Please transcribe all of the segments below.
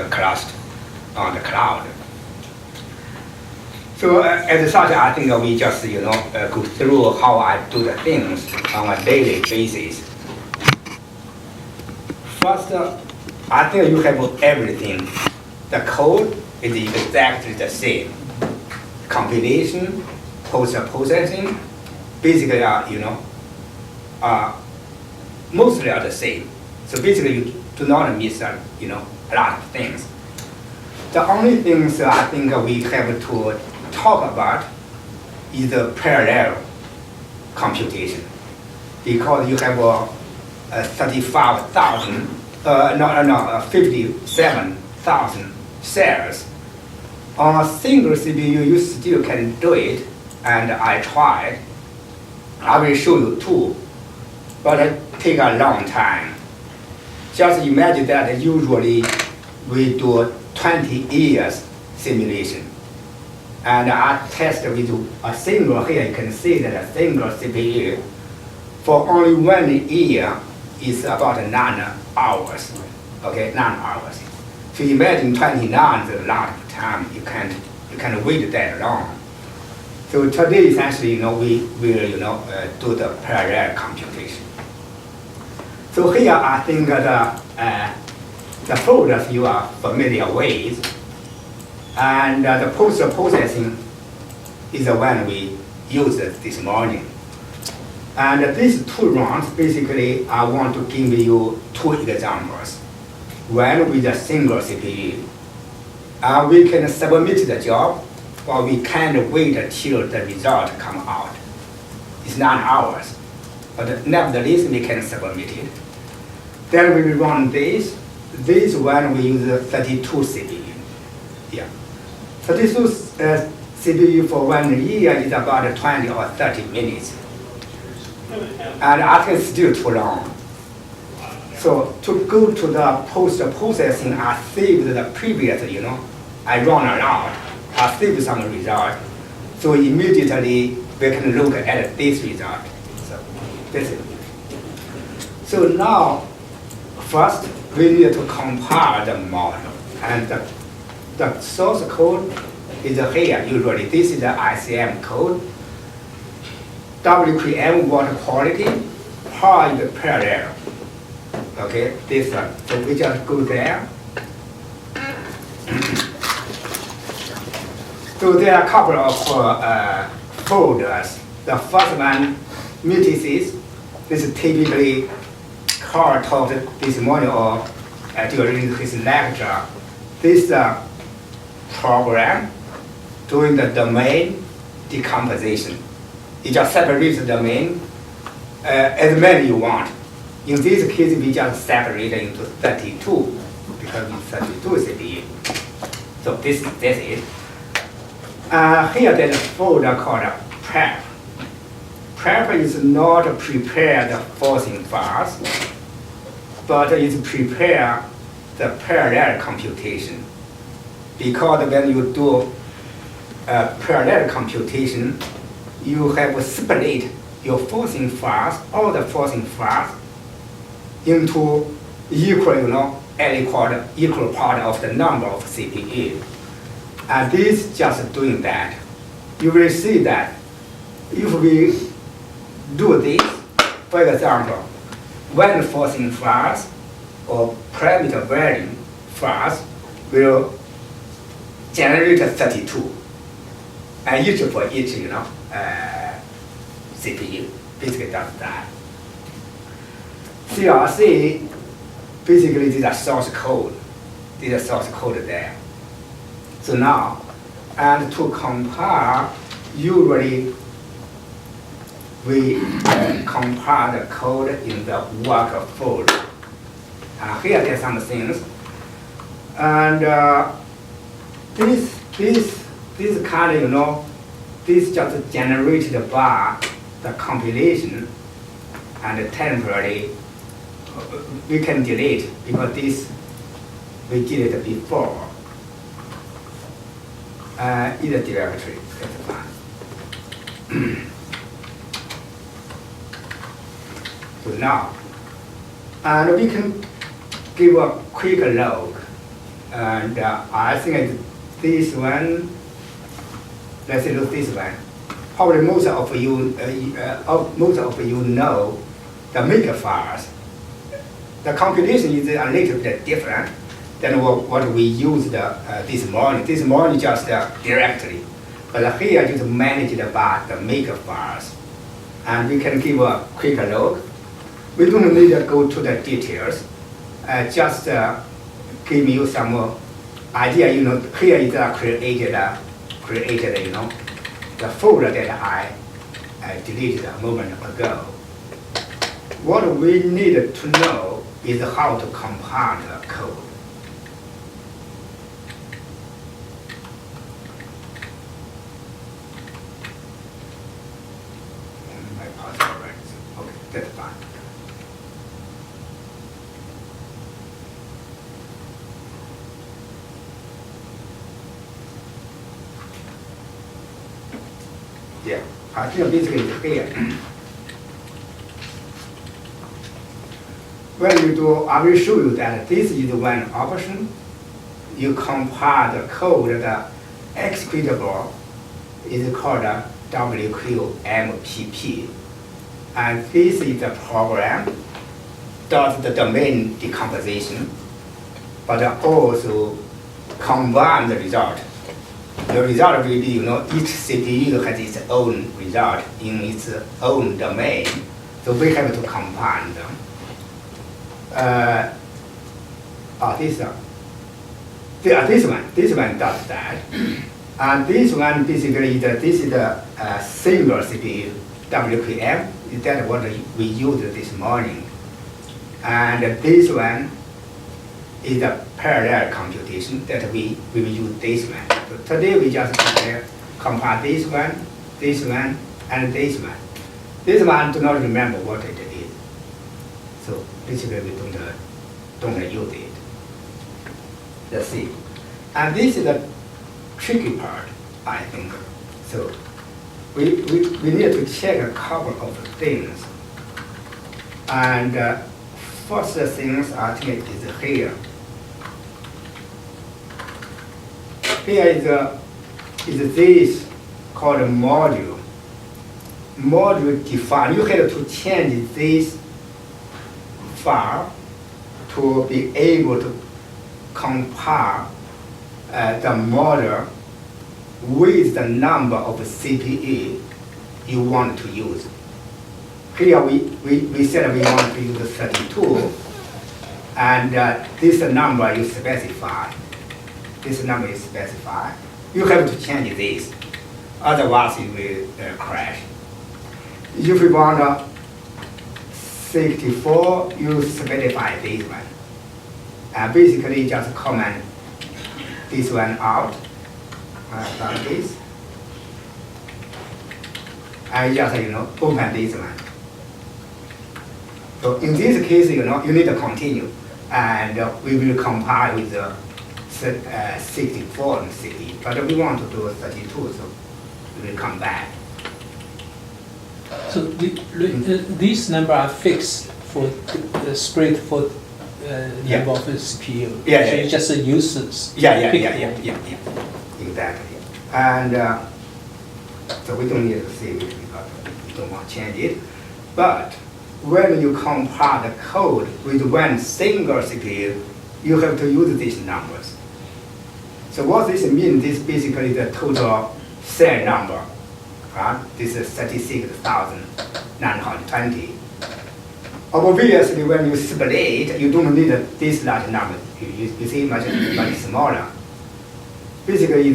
cluster on the cloud. So as such, I think we just go through how I do the things on a daily basis. First, I think you have everything. The code is exactly the same. Compilation, post-processing, basically mostly are the same. So basically, you do not miss a lot of things. The only things I think we have to talk about is the parallel computation, because you have 57,000 cells. On a single CPU, you still can do it, and I tried. I will show you two, but it takes a long time. Just imagine that usually we do 20 years simulation. And I test with a single here, you can see that a single CPU for only 1 year is about 9 hours, okay, 9 hours. So imagine 29 is a lot of time, you can't wait that long. So today essentially, we will, do the parallel computation. So here I think the folders you are familiar with, and the post-processing is the one we used this morning. And these two rounds, basically, I want to give you two examples. One with a single CPU. We can submit the job, but we can't wait until the result come out. It's 9 hours, but nevertheless, we can submit it. Then we will run this. This one we use 32 CPU. Yeah. 32 CPU for 1 year is about 20 or 30 minutes. And I think it's still too long. So to go to the post-processing, I saved the previous, I run a lot. I saved some result. So immediately we can look at this result. So this is. So now, first we need to compile the model. And the source code is here. Usually this is the ICM code. WQM water quality, how is parallel. Okay, this one. So we just go there. So there are a couple of folders. The first one, mutations. This is typically Carl talked this morning or during his lecture. This program doing the domain decomposition. You just separate the domain as many you want. In this case, we just separate it into 32 because it's 32 CPU. So this is it. Here there's a folder called prep. Prep is not prepare the forcing files, but it's prepare the parallel computation. Because when you do parallel computation, you have split your forcing files, all the forcing files, into equal part of the number of CPU. And this just doing that. You will see that if we do this, for example, when forcing files or parameter varying files will generate 32, and each for each, CPU basically does that. CRC basically is a source code. There's a source code there. So now, and to compile, usually we compile the code in the work folder. Here there's some things, and this kind of this just generated by the compilation, and temporarily we can delete because this we did it before. In the directory, that's fine. So now, and we can give a quick look And I think this one, let's look this one. Probably most of you know the makefairs. The computation is a little bit different than what we used this morning. This morning just directly. But here just managed by the makefairs. And we can give a quick look. We don't need to go to the details. Just give you some idea. Here is created, the folder that I deleted a moment ago. What we need to know is how to compile the code. My password, right? Okay, that's fine. Yeah, I think basically it's here. When you do, I will show you that this is one option. You compile the code, the executable is called WQMPP. And this is the program, does the domain decomposition, but also combine the result. The result will be, each CPU has its own result in its own domain. So we have to combine them. This one does that. And this one basically, this is the single CPU, WQM. That's what we used this morning. And this one is the parallel computation that we will use this one. So today we just compare this one, and this one. This one do not remember what it is. So basically we don't use it. Let's see. And this is the tricky part, I think. So we need to check a couple of things. And first things I think is here. Here is this called a module. Module define. You have to change this file to be able to compare the model with the number of CPU you want to use. Here we said we want to use 32, and this number you specify. This number is specified. You have to change this, otherwise it will crash. If you want 64, you specify this one. Basically, just comment this one out, like this, and just open this one. So in this case, you need to continue, and we will compile with the 64 and 60, but we want to do 32, so we will come back. So these numbers are fixed for the spread for number of CPU. Yeah, so you just use this. Yeah, exactly. And so we don't need to see it because we don't want to change it. But when you compare the code with one single CPU, you have to use these numbers. So what this means, this basically the total cell number. This is 36,920. Obviously, when you split, you don't need this large number. You see much smaller. Basically,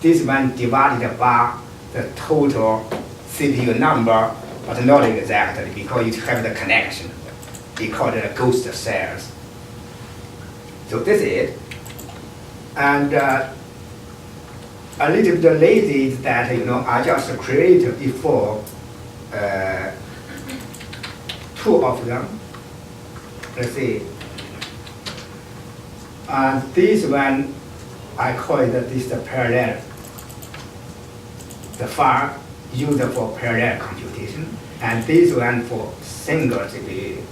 this one divided by the total CPU number, but not exactly because you have the connection. We call it ghost cells. So this is it. And a little bit lazy is that I just created before two of them. Let's see. This one I call it this the parallel. The file used for parallel computation, and this one for single CPU.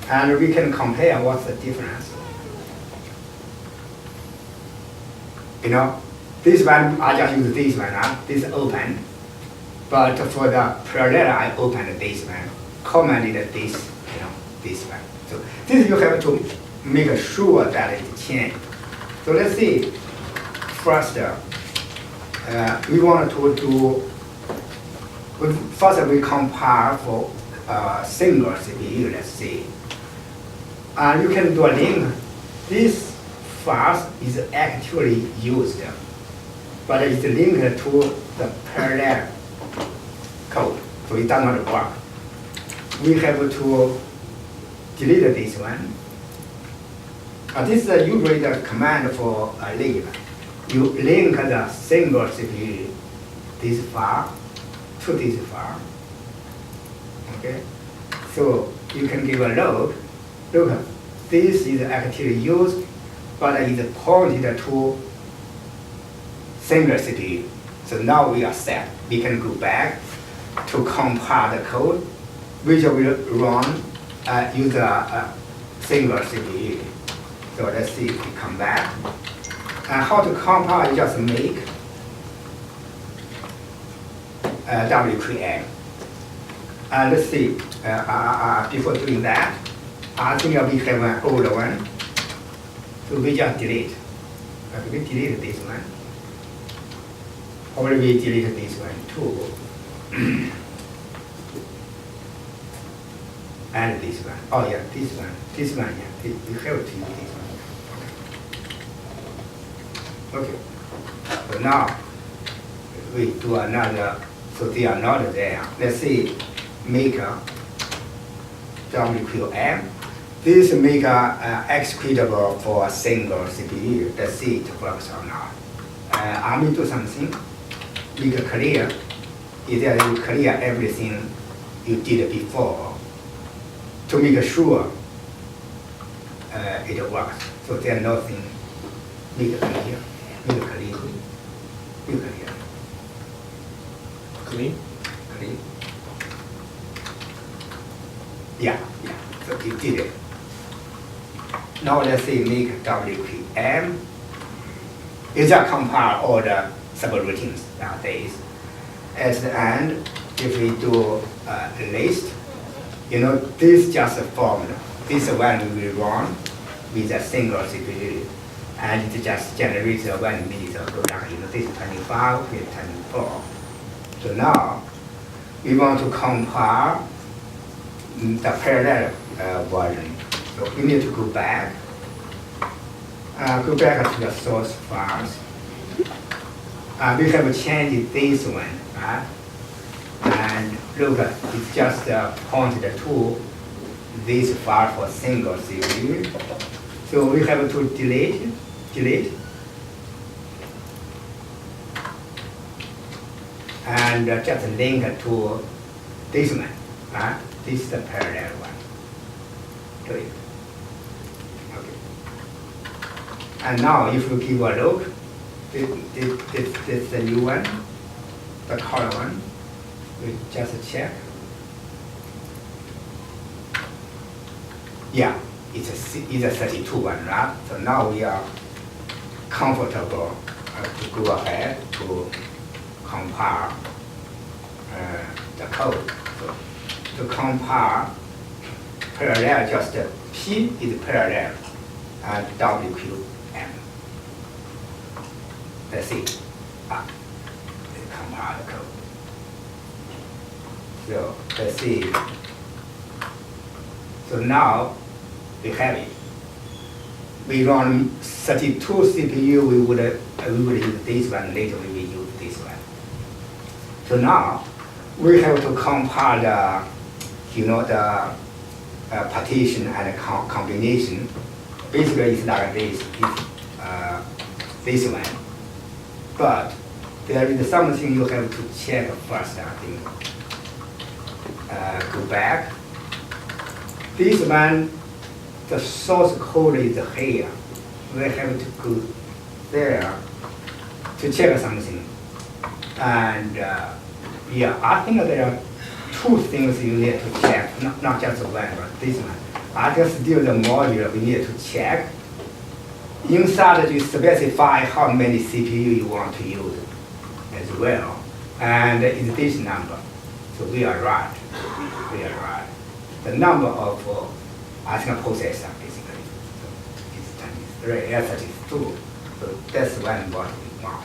And we can compare what's the difference. You know, this one, I just use this one, this open. But for the parallel, I opened this one, commanded this, you know, this one. So this you have to make sure that it's changed. So let's see. First, we want to do, first we compare for single CPU, let's see. You can do a link. This fast is actually used, but it's linked to the parallel code, so it does not work. We have to delete this one. This is usually the command for a link. You link the single CPU, this file, to this file. Okay? So you can give a load. Look, this is actually used, but it's pointed to single CPU. So now we are set. We can go back to compile the code, which will run use a single CPU. So let's see if we come back. And how to compile, you just make WQM. Let's see, before doing that, I think we have an old one. So we just delete. We delete this one. Or we delete this one too. And this one. Oh yeah, this one. This one, yeah. You have to use this one. Okay. So now we do another. So they are not there. Let's see. Make a WQM. This make executable for a single CPU. Let's see it works or not. I will do something. Make it clear. Either you clear everything you did before to make sure it works. So there's nothing. Make it clear. Make it clear. Make it clear. Clean? Clean. Yeah, yeah. So you did it. Now let's say make WQM. You just compile all the subroutines nowadays. At the end, if we do a list, you know, this just a formula. This one we will run with a single CPU, and it just generates 1 minute of production. You know, this is 25, this is 24. So now we want to compile the parallel version. So we need to go back to the source files. We have changed this one, right? And look, it's just pointed to this file for single CPU. So we have to delete, and just link to this one, right? This is the parallel one. To it. Okay. And now if you give a look, this is the new one, the color one. We just check. Yeah, it's a 32 one, right? So now we are comfortable to go ahead to compile the code. So to compile parallel, just P is parallel and WQM. Let's see. Compile the code. So let's see. So now we have it. We run 32 CPU. We would use this one. Later we will use this one. So now we have to compile the, you know, the partition and combination. Basically, it's like this. This one. But there is something you have to check first, I think. Go back. This one, the source code is here. We have to go there to check something. And yeah, I think there are two things you need to check, not just one, but this one. I just still the module we need to check. inside you specify how many CPU you want to use as well, and it's this number. So we are right. We are right. The number of I think processor basically. So it's 23, 32. So that's what we want.